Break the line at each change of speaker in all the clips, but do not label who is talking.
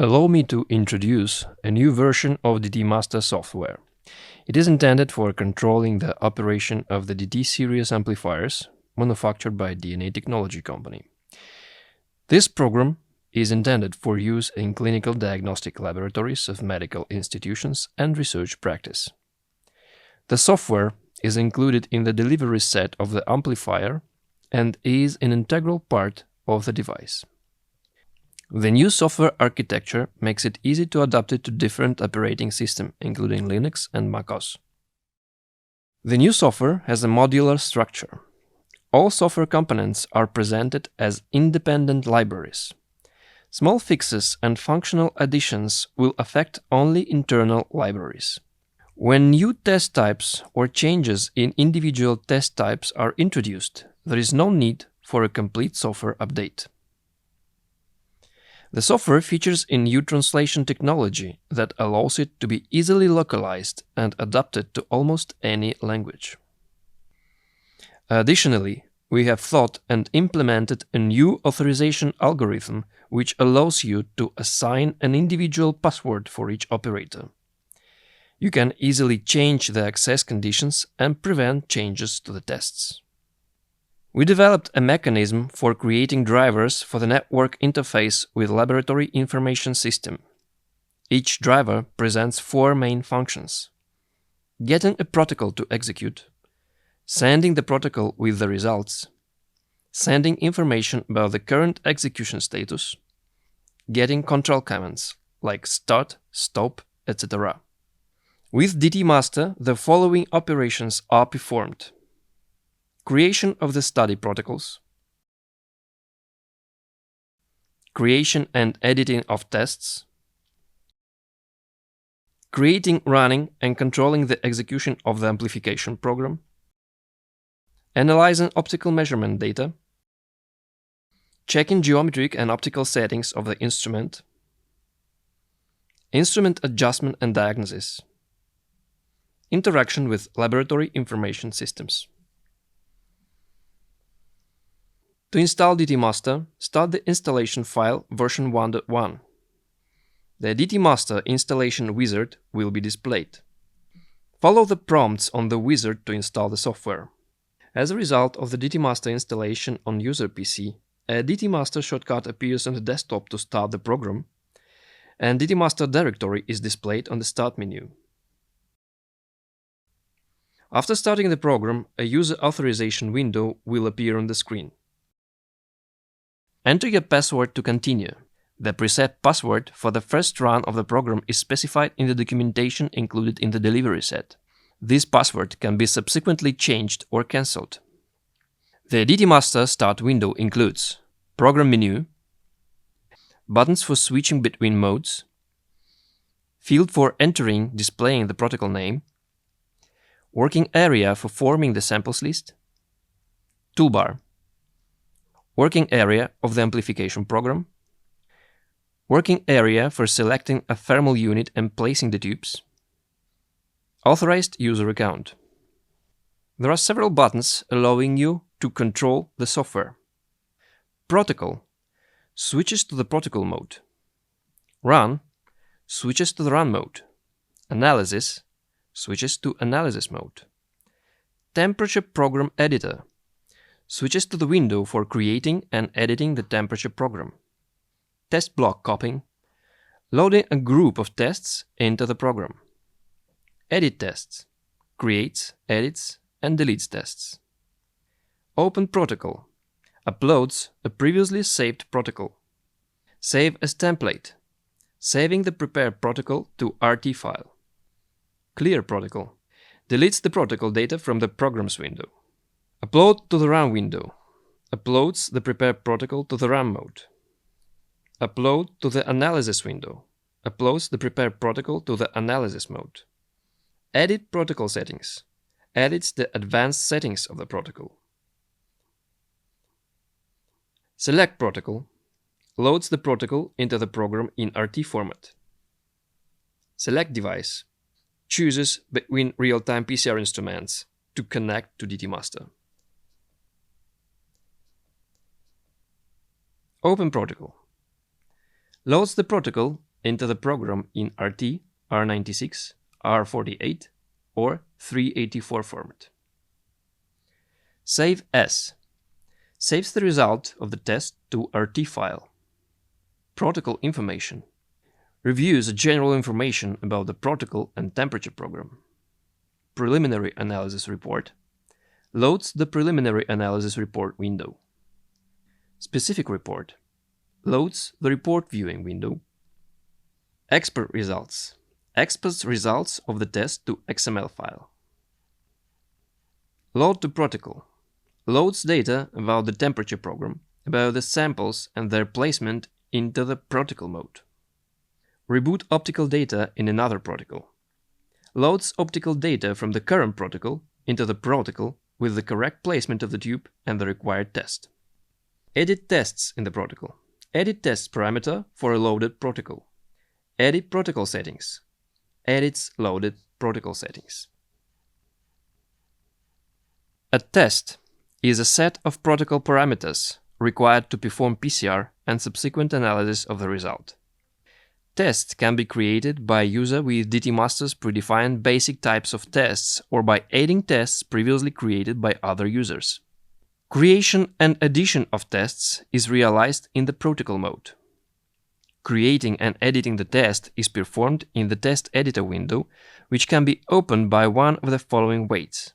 Allow me to introduce a new version of DTMaster software. It is intended for controlling the operation of the DT series amplifiers manufactured by DNA Technology Company. This program is intended for use in clinical diagnostic laboratories of medical institutions and research practice. The software is included in the delivery set of the amplifier and is an integral part of the device. The new software architecture makes it easy to adapt it to different operating systems, including Linux and macOS. The new software has a modular structure. All software components are presented as independent libraries. Small fixes and functional additions will affect only internal libraries. When new test types or changes in individual test types are introduced, there is no need for a complete software update. The software features a new translation technology that allows it to be easily localized and adapted to almost any language. Additionally, we have thought and implemented a new authorization algorithm which allows you to assign an individual password for each operator. You can easily change the access conditions and prevent changes to the tests. We developed a mechanism for creating drivers for the network interface with laboratory information system. Each driver presents 4 main functions: getting a protocol to execute, sending the protocol with the results, sending information about the current execution status, getting control commands like start, stop, etc. With DTMaster, the following operations are performed: creation of the study protocols, creation and editing of tests, creating, running and controlling the execution of the amplification program, analyzing optical measurement data, checking geometric and optical settings of the instrument, instrument adjustment and diagnosis, interaction with laboratory information systems. To install DTMaster, start the installation file version 1.1. The DTMaster installation wizard will be displayed. Follow the prompts on the wizard to install the software. As a result of the DTMaster installation on user PC, a DTMaster shortcut appears on the desktop to start the program, and DTMaster directory is displayed on the Start menu. After starting the program, a user authorization window will appear on the screen. Enter your password to continue. The preset password for the first run of the program is specified in the documentation included in the delivery set. This password can be subsequently changed or cancelled. The DTMaster Start window includes Program menu, buttons for switching between modes, field for entering displaying the protocol name, working area for forming the samples list, toolbar, working area of the amplification program, working area for selecting a thermal unit and placing the tubes, authorized user account. There are several buttons allowing you to control the software. Protocol switches to the protocol mode. Run switches to the run mode. Analysis switches to analysis mode. Temperature program editor switches to the window for creating and editing the temperature program. Test block copying, loading a group of tests into the program. Edit tests, creates, edits, and deletes tests. Open protocol, uploads a previously saved protocol. Save as template, saving the prepared protocol to RT file. Clear protocol, deletes the protocol data from the programs window. Upload to the run window, uploads the prepared protocol to the run mode. Upload to the analysis window, uploads the prepared protocol to the analysis mode. Edit protocol settings, edits the advanced settings of the protocol. Select protocol, loads the protocol into the program in RT format. Select device, chooses between real-time PCR instruments to connect to DTMaster. Open protocol. Loads the protocol enter the program in RT, R96, R48 or 384 format. Save as saves the result of the test to RT file. Protocol information reviews the general information about the protocol and temperature program. Preliminary analysis report loads the preliminary analysis report window. Specific report loads the report viewing window. Expert results exports results of the test to XML file. Load to protocol loads data about the temperature program, about the samples and their placement into the protocol mode. Reboot optical data in another protocol loads optical data from the current protocol into the protocol with the correct placement of the tube and the required test. Edit tests in the protocol. Edit tests parameter for a loaded protocol. Edit protocol settings. Edits loaded protocol settings. A test is a set of protocol parameters required to perform PCR and subsequent analysis of the result. Tests can be created by a user with DTMaster's predefined basic types of tests or by adding tests previously created by other users. Creation and addition of tests is realized in the protocol mode. Creating and editing the test is performed in the test editor window, which can be opened by one of the following ways.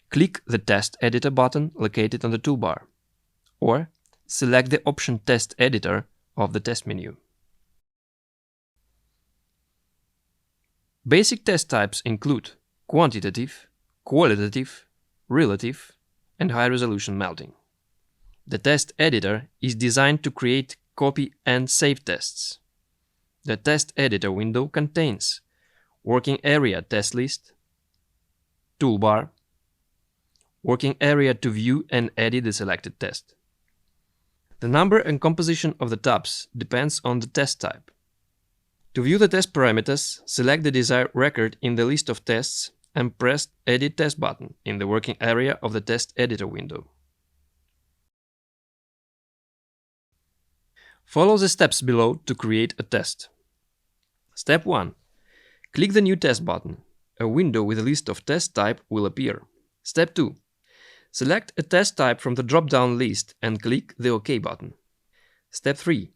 Click the test editor button located on the toolbar, or select the option Test Editor of the test menu. Basic test types include quantitative, qualitative, relative, and high-resolution melting. The test editor is designed to create, copy, and save tests. The test editor window contains working area test list, toolbar, working area to view and edit the selected test. The number and composition of the tabs depends on the test type. To view the test parameters, select the desired record in the list of tests and press Edit Test button in the working area of the test editor window. Follow the steps below to create a test. Step 1. Click the New Test button. A window with a list of test type will appear. Step 2. Select a test type from the drop-down list and click the OK button. Step 3.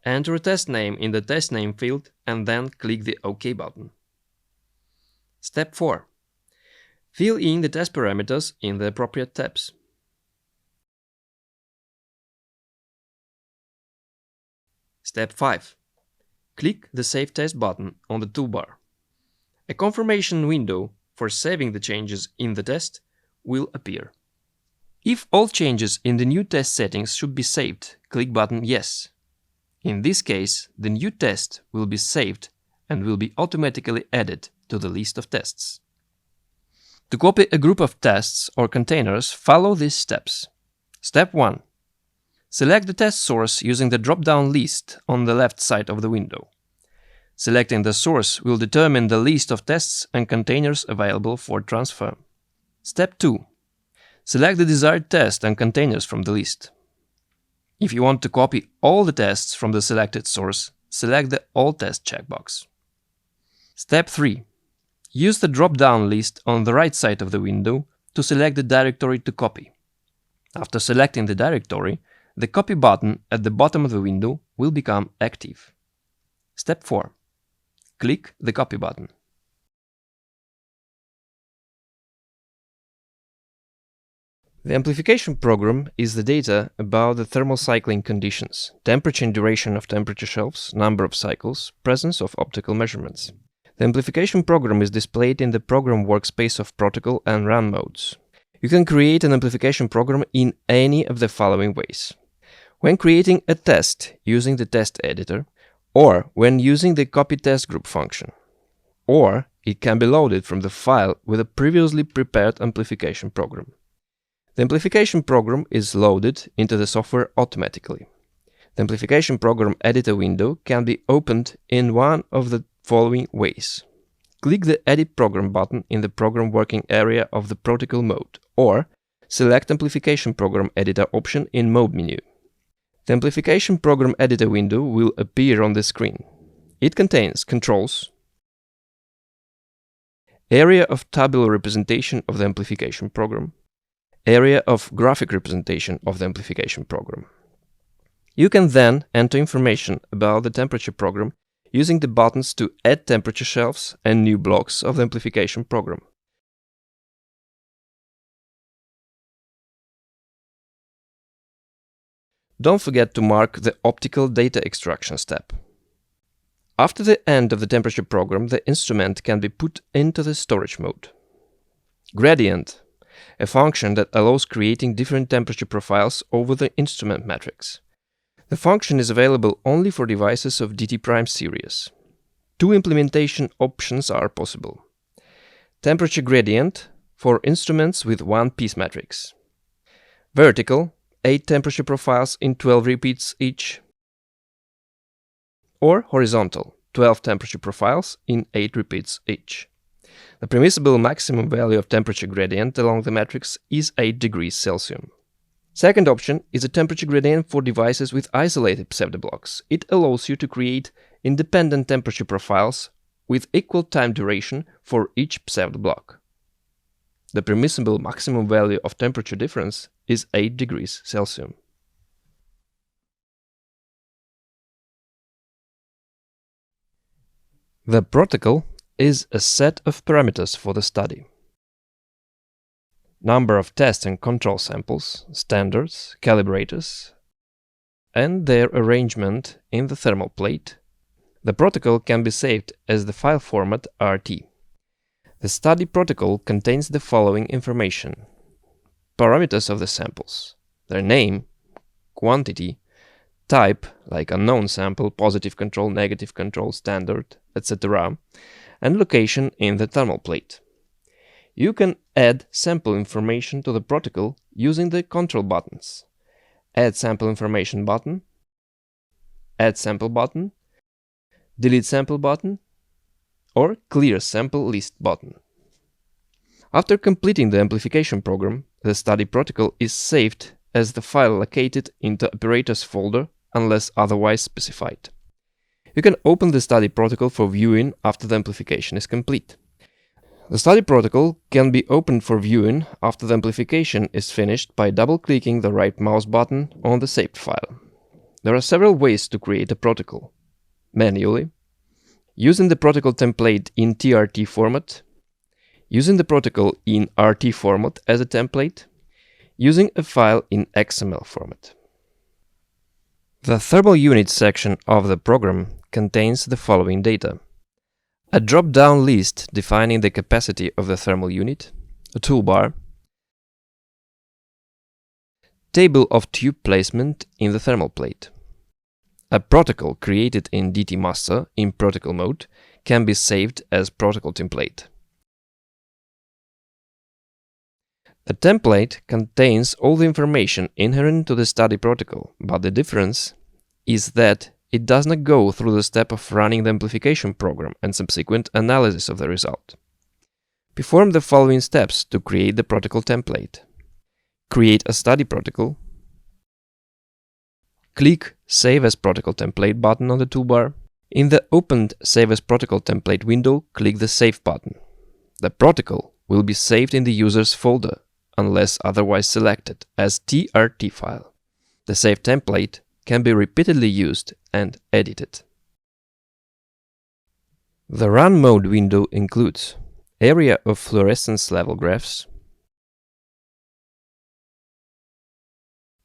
Enter a test name in the test name field and then click the OK button. Step 4. Fill in the test parameters in the appropriate tabs. Step 5. Click the Save Test button on the toolbar. A confirmation window for saving the changes in the test will appear. If all changes in the new test settings should be saved, click button Yes. In this case, the new test will be saved and will be automatically added to the list of tests. To copy a group of tests or containers, follow these steps. Step 1. Select the test source using the drop-down list on the left side of the window. Selecting the source will determine the list of tests and containers available for transfer. Step 2. Select the desired test and containers from the list. If you want to copy all the tests from the selected source, select the All Test checkbox. Step 3. Use the drop-down list on the right side of the window to select the directory to copy. After selecting the directory, the Copy button at the bottom of the window will become active. Step 4. Click the Copy button. The amplification program is the data about the thermal cycling conditions, temperature and duration of temperature shelves, number of cycles, presence of optical measurements. The amplification program is displayed in the program workspace of protocol and run modes. You can create an amplification program in any of the following ways. When creating a test using the test editor, or when using the copy test group function. Or it can be loaded from the file with a previously prepared amplification program. The amplification program is loaded into the software automatically. The amplification program editor window can be opened in one of the following ways. Click the Edit Program button in the program working area of the protocol mode, or select Amplification Program Editor option in Mode menu. The Amplification Program Editor window will appear on the screen. It contains controls, area of tabular representation of the amplification program, area of graphic representation of the amplification program. You can then enter information about the temperature program using the buttons to add temperature shelves and new blocks of the amplification program. Don't forget to mark the optical data extraction step. After the end of the temperature program, the instrument can be put into the storage mode. Gradient, a function that allows creating different temperature profiles over the instrument matrix. The function is available only for devices of DT prime series. Two implementation options are possible. Temperature gradient for instruments with one piece matrix. Vertical, 8 temperature profiles in 12 repeats each. Or horizontal, 12 temperature profiles in 8 repeats each. The permissible maximum value of temperature gradient along the matrix is 8 degrees Celsius. Second option is a temperature gradient for devices with isolated pseudoblocks. It allows you to create independent temperature profiles with equal time duration for each pseudoblock. The permissible maximum value of temperature difference is 8 degrees Celsius. The protocol is a set of parameters for the study. Number of test and control samples, standards, calibrators, and their arrangement in the thermal plate. The protocol can be saved as the file format RT. The study protocol contains the following information: parameters of the samples, their name, quantity, type, like unknown sample, positive control, negative control, standard, etc., and location in the thermal plate. You can add sample information to the protocol using the control buttons: Add Sample Information button, Add Sample button, Delete Sample button, or Clear Sample List button. After completing the amplification program, the study protocol is saved as the file located in the operators folder unless otherwise specified. You can open the study protocol for viewing after the amplification is complete. The study protocol can be opened for viewing after the amplification is finished by double-clicking the right mouse button on the saved file. There are several ways to create a protocol: manually, using the protocol template in TRT format, using the protocol in RT format as a template, using a file in XML format. The thermal unit section of the program contains the following data: a drop-down list defining the capacity of the thermal unit, a toolbar, table of tube placement in the thermal plate. A protocol created in DTMaster in protocol mode can be saved as protocol template. The template contains all the information inherent to the study protocol, but the difference is that it does not go through the step of running the amplification program and subsequent analysis of the result. Perform the following steps to create the protocol template. Create a study protocol. Click Save as Protocol Template button on the toolbar. In the opened Save as Protocol Template window, click the Save button. The protocol will be saved in the user's folder, unless otherwise selected, as TRT file. The saved template can be repeatedly used and edited. The Run Mode window includes area of fluorescence level graphs,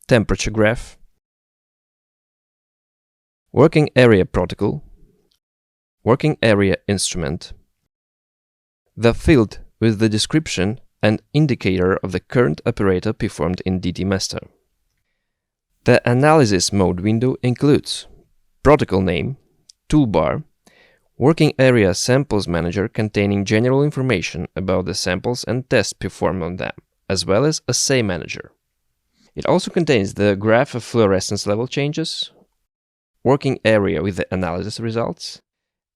temperature graph, working area protocol, working area instrument, the field with the description and indicator of the current operator performed in DTMaster. The Analysis Mode window includes protocol name, toolbar, working area samples manager containing general information about the samples and tests performed on them, as well as assay manager. It also contains the graph of fluorescence level changes, working area with the analysis results,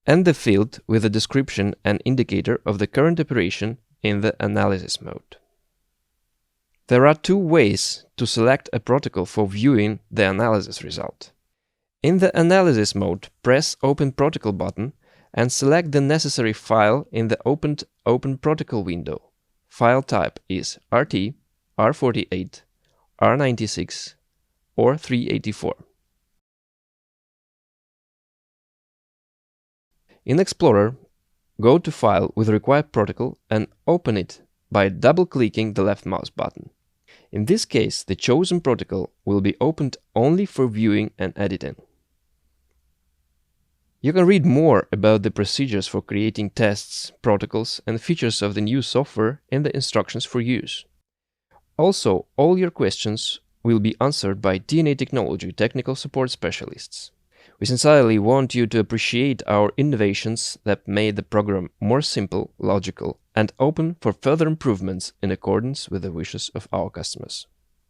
and the field with the description and indicator of the current operation in the analysis mode. There are two ways to select a protocol for viewing the analysis result. In the Analysis mode, press Open Protocol button and select the necessary file in the opened Open Protocol window. File type is RT, R48, R96, or 384. In Explorer, go to File with required protocol and open it by double-clicking the left mouse button. In this case, the chosen protocol will be opened only for viewing and editing. You can read more about the procedures for creating tests, protocols, and features of the new software in the instructions for use. Also, all your questions will be answered by DNA Technology technical support specialists. We sincerely want you to appreciate our innovations that made the program more simple, logical, and open for further improvements in accordance with the wishes of our customers.